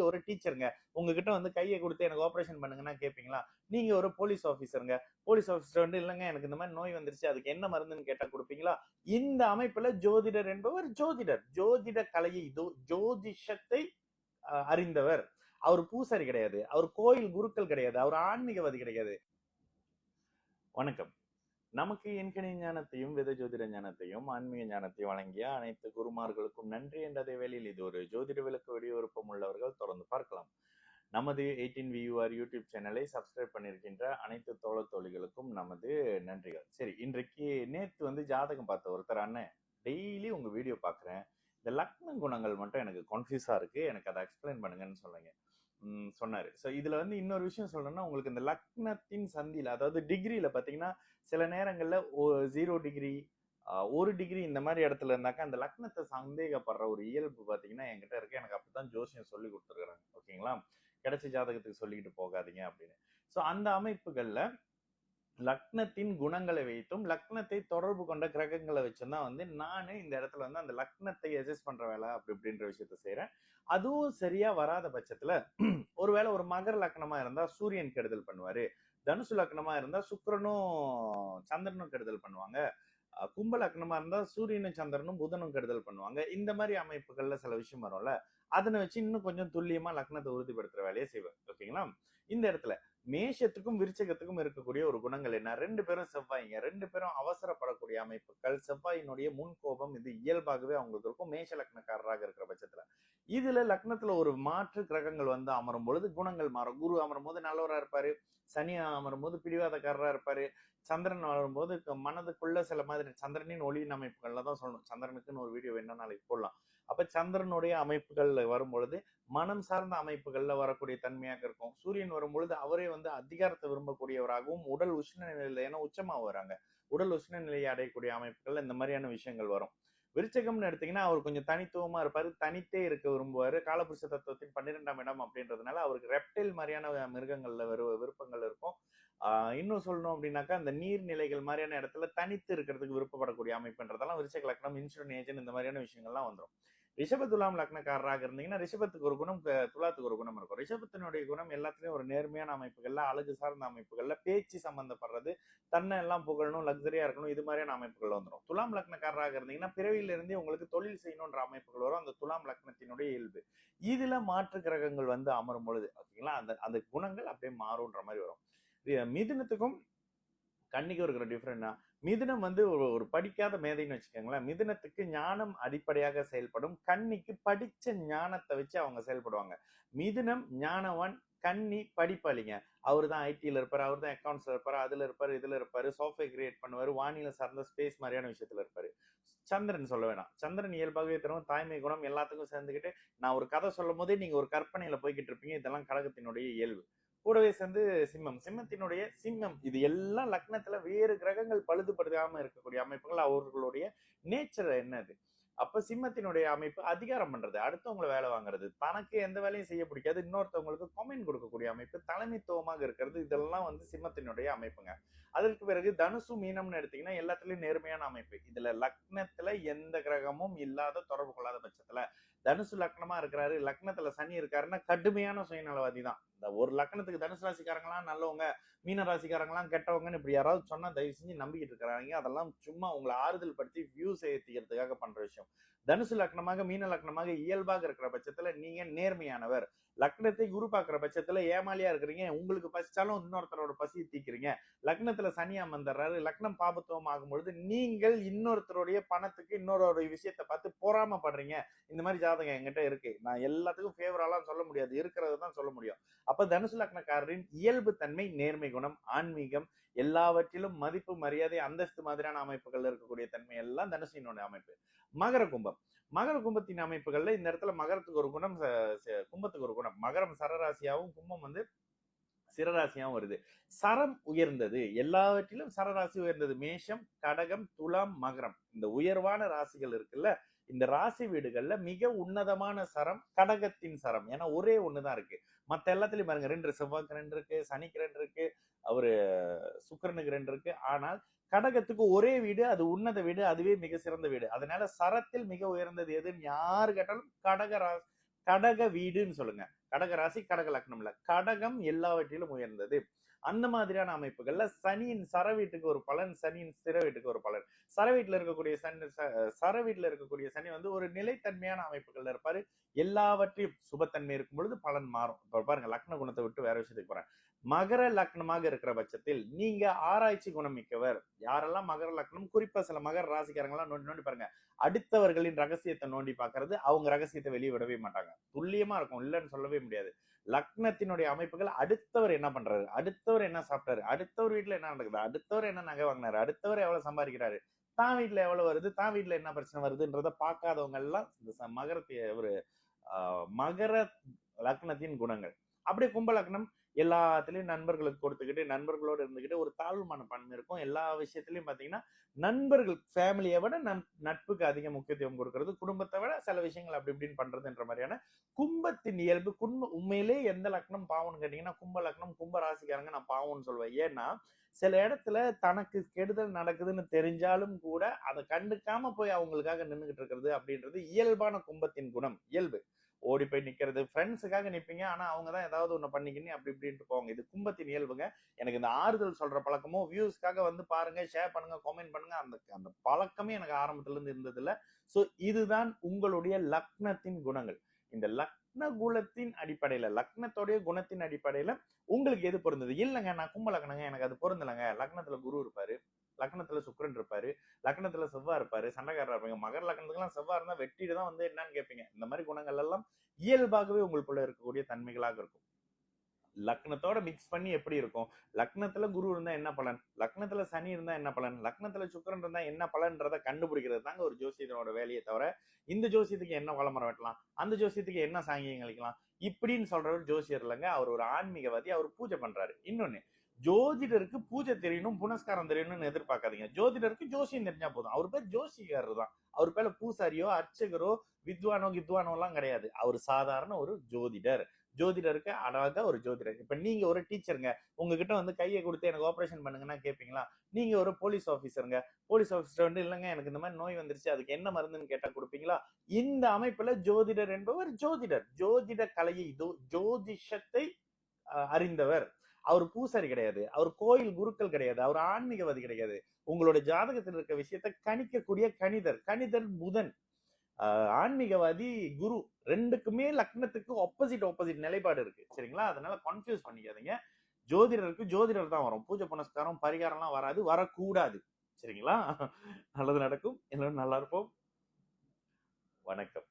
நீங்க ஒரு டீச்சருங்க, உங்ககிட்ட வந்து கையை கொடுத்து எனக்கு ஆபரேஷன் பண்ணுங்கன்னா கேட்பீங்களா? நீங்க ஒரு போலீஸ் ஆபீசருங்க, போலீஸ் ஆபீசர் வந்து இல்லங்க எனக்கு இந்த மாதிரி நோய் வந்துருச்சு அதுக்கு என்ன மருந்துன்னு கேட்டா கொடுப்பீங்களா? இந்த அமைப்புல ஜோதிடர் என்பவர் ஜோதிடர், ஜோதிட கலையை ஜோதிஷத்தை அறிந்தவர். அவர் பூசாரி கிடையாது, அவர் கோயில் குருக்கள் கிடையாது, அவர் ஆன்மீகவாதி கிடையாது. வணக்கம். நமக்கு எண்கணி ஞானத்தையும் வேத ஜோதிட ஞானத்தையும் ஆன்மீக ஞானத்தையும் வழங்கிய அனைத்து குருமார்களுக்கும் நன்றி என்றதை வேளையில் இது ஒரு ஜோதிட விளக்கு வீடியோ விருப்பம் உள்ளவர்கள் தொடர்ந்து பார்க்கலாம். நமது 18VUR யூடியூப் சேனலை சப்ஸ்கிரைப் பண்ணியிருக்கின்ற அனைத்து தோழ தோழிகளுக்கும் நமது நன்றிகள். சரி, இன்றைக்கு நேற்று வந்து ஜாதகம் பார்த்த ஒருத்தர் அண்ணன் டெய்லி உங்க வீடியோ பார்க்குறேன், இந்த லக்ன குணங்கள் மட்டும் எனக்கு கன்ஃபியூஸா இருக்கு, எனக்கு அதை எக்ஸ்பிளைன் பண்ணுங்கன்னு சொல்லுங்க சொன்னாரு. ஸோ இதுல வந்து இன்னொரு விஷயம் சொல்லணும்னா, உங்களுக்கு இந்த லக்னத்தின் சந்தியில அதாவது டிகிரியில பாத்தீங்கன்னா சில நேரங்கள்ல 0 டிகிரி 1 டிகிரி இந்த மாதிரி இடத்துல இருந்தாக்கா அந்த லக்னத்தை சந்தேகப்படுற ஒரு இயல்பு பாத்தீங்கன்னா என்கிட்ட இருக்கு. எனக்கு அப்படித்தான் ஜோசியம் சொல்லி கொடுத்துருக்காங்க. ஓகேங்களா? கிடைச்ச ஜாதகத்துக்கு சொல்லிக்கிட்டு போகாதீங்க அப்படின்னு. ஸோ அந்த அமைப்புகள்ல லக்னத்தின் குணங்களை வைத்தும் லக்னத்தை தொடர்பு கொண்ட கிரகங்களை வச்சுதான் வந்து நானு இந்த இடத்துல வந்து அந்த லக்னத்தை அட்ஜஸ்ட் பண்ற வேலை அப்படி இப்படின்ற விஷயத்த செய்யறேன். அதுவும் சரியா வராத பட்சத்துல ஒருவேளை ஒரு மகர லக்னமா இருந்தா சூரியன் கெடுதல் பண்ணுவாரு, தனுசு லக்னமா இருந்தா சுக்கிரனும் சந்திரனும் கெடுதல் பண்ணுவாங்க, கும்ப லக்னமா இருந்தா சூரியனும் சந்திரனும் புதனும் கெடுதல் பண்ணுவாங்க. இந்த மாதிரி அமைப்புகள்ல சில விஷயம் வரும்ல, அதனை வச்சு இன்னும் கொஞ்சம் துல்லியமா லக்னத்தை உறுதிப்படுத்துற வேலையை செய்வேன். ஓகேங்களா? இந்த இடத்துல மேஷத்துக்கும் விருச்சகத்துக்கும் இருக்கக்கூடிய ஒரு குணங்கள் என்ன? 2 பேரும் செவ்வாய்ங்க, 2 பேரும் அவசரப்படக்கூடிய அமைப்புகள். செவ்வாயினுடைய முன்கோபம் இது இயல்பாகவே அவங்களுக்கு இருக்கும் மேஷ லக்னக்காரராக இருக்கிற பட்சத்துல. இதுல லக்னத்துல ஒரு மாற்று கிரகங்கள் வந்து அமரும் பொழுது குணங்கள் மாறும். குரு அமரும் போது நல்லவரா இருப்பாரு, சனி அமரும் போது பிடிவாதக்காரரா இருப்பாரு, சந்திரன் வரும்போது மனதுக்குள்ள சில மாதிரி சந்திரனின் ஒளியின் அமைப்புகள்ல தான் சொல்லணும். சந்திரனுக்குன்னு ஒரு வீடியோ வேணும்னா நாளைக்கு போடலாம். அப்ப சந்திரனுடைய அமைப்புகள் வரும் பொழுது மனம் சார்ந்த அமைப்புகள்ல வரக்கூடிய தன்மையாக இருக்கும். சூரியன் வரும் பொழுது அவரே வந்து அதிகாரத்தை விரும்பக்கூடியவராகவும் உடல் உஷ்ண நிலையில ஏன்னா உச்சமா வராங்க, உடல் உஷ்ண நிலையை அடையக்கூடிய அமைப்புகள் இந்த மாதிரியான விஷயங்கள் வரும். விருச்சகம்னு எடுத்தீங்கன்னா அவர் கொஞ்சம் தனித்துவமா இருப்பாரு, தனித்தே இருக்க விரும்புவாரு. காலபுருஷ தத்துவத்தின் 12ஆம் இடம் அப்படின்றதுனால அவருக்கு ரெப்டைல் மாதிரியான மிருகங்கள்ல விருப்பங்கள் இருக்கும். இன்னும் சொல்லணும் அப்படின்னாக்கா அந்த நீர்நிலைகள் மாதிரியான இடத்துல தனித்து இருக்கிறதுக்கு விருப்பப்படக்கூடிய அமைப்புன்றதெல்லாம் விருச்சக லக்னம், இன்சூரன் ஏஜென்ட் இந்த மாதிரியான விஷயங்கள்லாம் வந்துடும். ரிஷப துலாம் லக்னக்காரராக இருந்தீங்கன்னா ரிஷபத்துக்கு ஒரு குணம், துலாத்துக்கு ஒரு குணம் இருக்கும். ரிஷபத்தினுடைய குணம் எல்லாத்துலயும் ஒரு நேர்மையான அமைப்புகள்ல, அழகு சார்ந்த அமைப்புகள்ல, பேச்சு சம்பந்தப்படுறது, தன்னை எல்லாம் புகழணும், லக்ஸரியா இருக்கணும், இது மாதிரியான அமைப்புகள் வந்துடும். துலாம் லக்னக்காரராக இருந்தீங்கன்னா பிறவியில இருந்தே உங்களுக்கு தொழில் செய்யணும்ன்ற அமைப்புகள் வரும். அந்த துலாம் லக்னத்தினுடைய இயல்பு. இதுல மாற்று கிரகங்கள் வந்து அமரும் பொழுது ஓகேங்களா அந்த அந்த குணங்கள் அப்படியே மாறும்ன்ற மாதிரி வரும். மிதுனத்துக்கும் கன்னிக்கும் இருக்கிற டிஃபரெண்ட், மிதுனம் வந்து ஒரு படிக்காத மேதைன்னு வச்சுக்கோங்களேன். மிதுனத்துக்கு ஞானம் அடிப்படையாக செயல்படும், கன்னிக்கு படிச்ச ஞானத்தை வச்சு அவங்க செயல்படுவாங்க. மிதுனம் ஞானவான், கன்னி படிப்பாளிங்க. அவரு தான் ஐடில இருப்பாரு, அவர் தான் அக்கௌண்ட்ஸ்ல இருப்பாரு, அதுல இருப்பாரு, இதுல இருப்பாரு, சாஃப்ட்வேர் கிரியேட் பண்ணுவாரு, வானிலை சார்ந்த ஸ்பேஸ் மாதிரியான விஷயத்துல இருப்பாரு. சந்திரன் சொல்ல வேணாம், சந்திரன் இயல்பாகவே தரும் தாய்மை குணம் எல்லாத்துக்கும் சேர்ந்துக்கிட்டு நான் ஒரு கதை சொல்லும் போதே நீங்க ஒரு கற்பனையில போய்கிட்டு இருப்பீங்க. இதெல்லாம் கடகத்தினுடைய இயல்பு. கூடவே சேர்ந்து சிம்மம், சிம்மத்தினுடைய சிம்மம் இது எல்லாம் லக்னத்துல வேறு கிரகங்கள் பழுதுபடுத்தாம இருக்கக்கூடிய அமைப்புகள் அவர்களுடைய நேச்சர் என்னது. அப்ப சிம்மத்தினுடைய அமைப்பு அதிகாரம் பண்றது, அடுத்தவங்களை வேலை வாங்குறது, தனக்கு எந்த வேலையும் செய்ய பிடிக்காது, இன்னொருத்தவங்களுக்கு கமெண்ட் கொடுக்கக்கூடிய அமைப்பு, தலைமைத்துவமாக இருக்கிறது, இதெல்லாம் வந்து சிம்மத்தினுடைய அமைப்புங்க. அதற்கு பிறகு தனுசு மீனம்னு எடுத்தீங்கன்னா எல்லாத்துலயும் நேர்மையான அமைப்பு. இதுல லக்னத்துல எந்த கிரகமும் இல்லாத தொடர்பு கொள்ளாத பட்சத்துல தனுசு லக்னமா இருக்கிறாரு, லக்னத்துல சனி இருக்காருன்னா கடுமையான சுயநலவாதி தான். இந்த ஒரு லக்னத்துக்கு தனுசு ராசிக்காரங்களாம் நல்லவங்க, மீன ராசிக்காரங்களாம் கெட்டவங்கன்னு இப்படி யாராவது சொன்னா தயவு செஞ்சு நம்பிக்கிட்டு இருக்கிறாங்க. அதெல்லாம் சும்மா உங்களை ஆறுதல் படுத்தி வியூஸ் ஏற்றிக்கிறதுக்காக பண்ற விஷயம். தனுசு லக்னமாக மீன லக்னமாக இயல்பாக இருக்கிற பட்சத்துல நீங்க நேர்மையானவர். லக்னத்தை குரு பாக்குற பட்சத்துல ஏமாலியா இருக்கிறீங்க, உங்களுக்கு பசிச்சாலும் இன்னொருத்தரோட பசியை தீக்கிறீங்க. லக்னத்துல சனி அமர்ந்துறாரு, லக்னம் பாபத்துவம் ஆகும் பொழுது நீங்கள் இன்னொருத்தருடைய பணத்துக்கு இன்னொரு விஷயத்தை பார்த்து பொறாமப்படுறீங்க. இந்த மாதிரி ஜாதகம் என்கிட்ட இருக்கு. நான் எல்லாத்துக்கும் ஃபேவரெல்லாம் சொல்ல முடியாது, இருக்கிறத தான் சொல்ல முடியும். அப்ப தனுசு லக்னக்காரரின் இயல்பு தன்மை நேர்மை குணம், ஆன்மீகம், எல்லாவற்றிலும் மதிப்பு மரியாதை அந்தஸ்து மாதிரியான அமைப்புகள் இருக்கக்கூடிய தன்மை எல்லாம் தனுசினுடைய அமைப்பு. மகர கும்பம், மகர கும்பத்தின் அமைப்புகள்ல இந்த இடத்துல மகரத்துக்கு ஒரு குணம், கும்பத்துக்கு ஒரு குணம். மகரம் சரராசியாவும் கும்பம் வந்து சிரராசியாவும் வருது. சரம் உயர்ந்தது, எல்லாவற்றிலும் சரராசி உயர்ந்தது. மேஷம், கடகம், துலாம், மகரம் இந்த உயர்வான ராசிகள் இருக்குல்ல, இந்த ராசி வீடுகள்ல மிக உன்னதமான சரம் கடகத்தின் சரம். ஏன்னா ஒரே ஒண்ணுதான் இருக்கு. மத்த எல்லாத்துலயும் பாருங்க 2 செவ்வாய்க்கு 2 இருக்கு, சனிக்கு 2 இருக்கு, அவரு சுக்கிரனுக்கு 2 இருக்கு. ஆனால் கடகத்துக்கு ஒரே வீடு, அது உன்னத வீடு, அதுவே மிக சிறந்த வீடு. அதனால சரத்தில் மிக உயர்ந்தது எதுன்னு யாரு கேட்டாலும் கடக வீடுன்னு சொல்லுங்க. கடக ராசி கடக லக்னம் இல்ல, கடகம் எல்லாவற்றிலும் உயர்ந்தது. அந்த மாதிரியான அமைப்புகள்ல சனியின் சர வீட்டுக்கு ஒரு பலன், சனியின் ஸ்திர வீட்டுக்கு ஒரு பலன். சர வீட்டுல இருக்கக்கூடிய சனி வந்து ஒரு நிலைத்தன்மையான அமைப்புகள்ல இருப்பாரு. எல்லாவற்றையும் சுபத்தன்மை இருக்கும் பொழுது பலன் மாறும். இப்ப பாருங்க, லக்ன குணத்தை விட்டு வேற விஷயத்துக்கு போறேன். மகர லக்னமாக இருக்கிற பட்சத்தில் நீங்க ஆராய்ச்சி குணம் மிக்கவர். யாரெல்லாம் மகர லக்னம், குறிப்பா சில மகர ராசிக்காரங்களாம் நோண்டி நோண்டி பாருங்க, அடுத்தவர்களின் ரகசியத்தை நோண்டி பாக்குறது, அவங்க ரகசியத்தை வெளியே விடவே மாட்டாங்க. துல்லியமா இருக்கும், இல்லைன்னு சொல்லவே முடியாது. லக்னத்தினுடைய அமைப்புகள் அடுத்தவர் என்ன பண்றாரு, அடுத்தவர் என்ன சாப்பிட்டாரு, அடுத்தவர் வீட்டுல என்ன நடக்குது, அடுத்தவர் என்ன நகை வாங்கினாரு, அடுத்தவர் எவ்வளவு சம்பாதிக்கிறாரு, தான் வீட்டுல எவ்வளவு வருது, தான் வீட்டுல என்ன பிரச்சனை வருதுன்றத பார்க்காதவங்க எல்லாம் இந்த மகரத்தைய ஒரு மகர லக்னத்தின் குணங்கள். அப்படியே கும்ப லக்னம் எல்லாத்துலயும் நண்பர்களுக்கு கொடுத்துக்கிட்டு, நண்பர்களோடு இருந்துகிட்டு ஒரு தாழ்வு மனப்பான்மை இருக்கும். எல்லா விஷயத்திலயும் பாத்தீங்கன்னா நண்பர்கள், ஃபேமிலியை விட நட்புக்கு அதிக முக்கியத்துவம் கொடுக்கறது, குடும்பத்தை விட சில விஷயங்கள் அப்படி இப்படின்னு பண்றதுன்ற மாதிரியான கும்பத்தின் இயல்பு. உண்மையிலே எந்த லக்னம் பாவம்னு கேட்டீங்கன்னா கும்ப லக்னம், கும்ப ராசிக்காரங்க நான் பாவம்னு சொல்வேன். ஏன்னா சில இடத்துல தனக்கு கெடுதல் நடக்குதுன்னு தெரிஞ்சாலும் கூட அதை கண்டுக்காம போய் அவங்களுக்காக நின்றுகிட்டு இருக்கிறது அப்படின்றது இயல்பான கும்பத்தின் குணம், இயல்பு. ஓடி போய் நிக்கிறது, ஃப்ரெண்ட்ஸுக்காக நிப்பீங்க, ஆனா அவங்கதான் ஏதாவது ஒண்ணு பண்ணிக்கின்னு அப்படி இப்படின்ட்டு போவாங்க. இது கும்பத்தின் இயல்புங்க. எனக்கு இந்த ஆறுதல் சொல்ற பழக்கமும், வியூஸ்க்காக வந்து பாருங்க, ஷேர் பண்ணுங்க, கமெண்ட் பண்ணுங்க, அந்த அந்த பழக்கமே எனக்கு ஆரம்பத்துல இருந்து இருந்தது இல்ல. சோ இதுதான் உங்களுடைய லக்னத்தின் குணங்கள். இந்த லக்ன குலத்தின் அடிப்படையில, லக்னத்தோடைய குணத்தின் அடிப்படையில உங்களுக்கு எது பொருந்தது? இல்லைங்க நான் கும்ப லக்னங்க, எனக்கு அது பொருந்தலைங்க. லக்னத்துல குரு இருப்பாரு, லக்னத்துல சுக்கிரன் இருப்பாரு, லக்னத்துல செவ்வாய் இருப்பாரு, சண்டைக்காரரா இருப்பாங்க. மகர லக்னத்துக்குலாம் செவ்வாய் இருந்தா வெட்டிட்டு தான் வந்து என்னன்னு கேட்பீங்க. இந்த மாதிரி குணங்கள் எல்லாம் இயல்பாகவே உங்களுக்குள்ள இருக்கக்கூடிய தன்மைகளாக இருக்கும். லக்னத்தோட மிக்ஸ் பண்ணி எப்படி இருக்கும், லக்னத்துல குரு இருந்தா என்ன பலன், லக்னத்துல சனி இருந்தா என்ன பலன், லக்னத்துல சுக்கிரன் இருந்தா என்ன பலன்றத கண்டுபிடிக்கிறது தாங்க ஒரு ஜோசியத்தோட வேலையை தவிர, இந்த ஜோசியத்துக்கு என்ன வளமரம் வெட்டலாம், அந்த ஜோசியத்துக்கு என்ன சாங்கியம் கழிக்கலாம் இப்படின்னு சொல்றவர் ஜோசியர் இல்லைங்க. அவர் ஒரு ஆன்மீகவாதி, அவர் பூஜை பண்றாரு. இன்னொன்னு, ஜோதிடருக்கு பூஜை தெரியணும், புனஸ்காரம் தெரியணும்னு எதிர்பார்க்காதீங்க. ஜோதிடருக்கு ஜோசியம் தெரிஞ்சா போதும். அவர் பேர் ஜோசிகாரர் தான். அவர் பேர்ல பூசாரியோ அர்ச்சகரோ வித்வானோ கித்வானோ எல்லாம் கிடையாது. அவர் சாதாரண ஒரு ஜோதிடர். ஜோதிடருக்கு அழகா ஒரு ஜோதிடர். இப்ப நீங்க ஒரு டீச்சருங்க, உங்ககிட்ட வந்து கையை கொடுத்து எனக்கு ஆபரேஷன் பண்ணுங்கன்னா கேட்பீங்களா? நீங்க ஒரு போலீஸ் ஆபீசருங்க, போலீஸ் ஆபீசர் வந்து இல்லைங்க எனக்கு இந்த மாதிரி நோய் வந்துருச்சு, அதுக்கு என்ன மருந்துன்னு கேட்டா கொடுப்பீங்களா? இந்த அமைப்புல ஜோதிடர் என்பவர் ஜோதிடர், ஜோதிட கலையை, ஜோதிஷத்தை அறிந்தவர். அவர் பூசாரி கிடையாது, அவர் கோயில் குருக்கள் கிடையாது, அவர் ஆன்மீகவாதி கிடையாது. உங்களுடைய ஜாதகத்தில் இருக்க விஷயத்தை கணிக்கக்கூடிய கணிதர். கணிதர் புதன், ஆன்மீகவாதி குரு. ரெண்டுக்குமே லக்னத்துக்கு ஆப்போசிட் நிலைப்பாடு இருக்கு. சரிங்களா? அதனால கன்ஃபியூஸ் பண்ணிக்காதீங்க. ஜோதிடருக்கு ஜோதிடர் தான் வரும். பூஜை புனஸ்காரம் பரிகாரம் எல்லாம் வராது, வரக்கூடாது. சரிங்களா? நல்லது நடக்கும். எல்லாரும் நல்லா இருப்போம். வணக்கம்.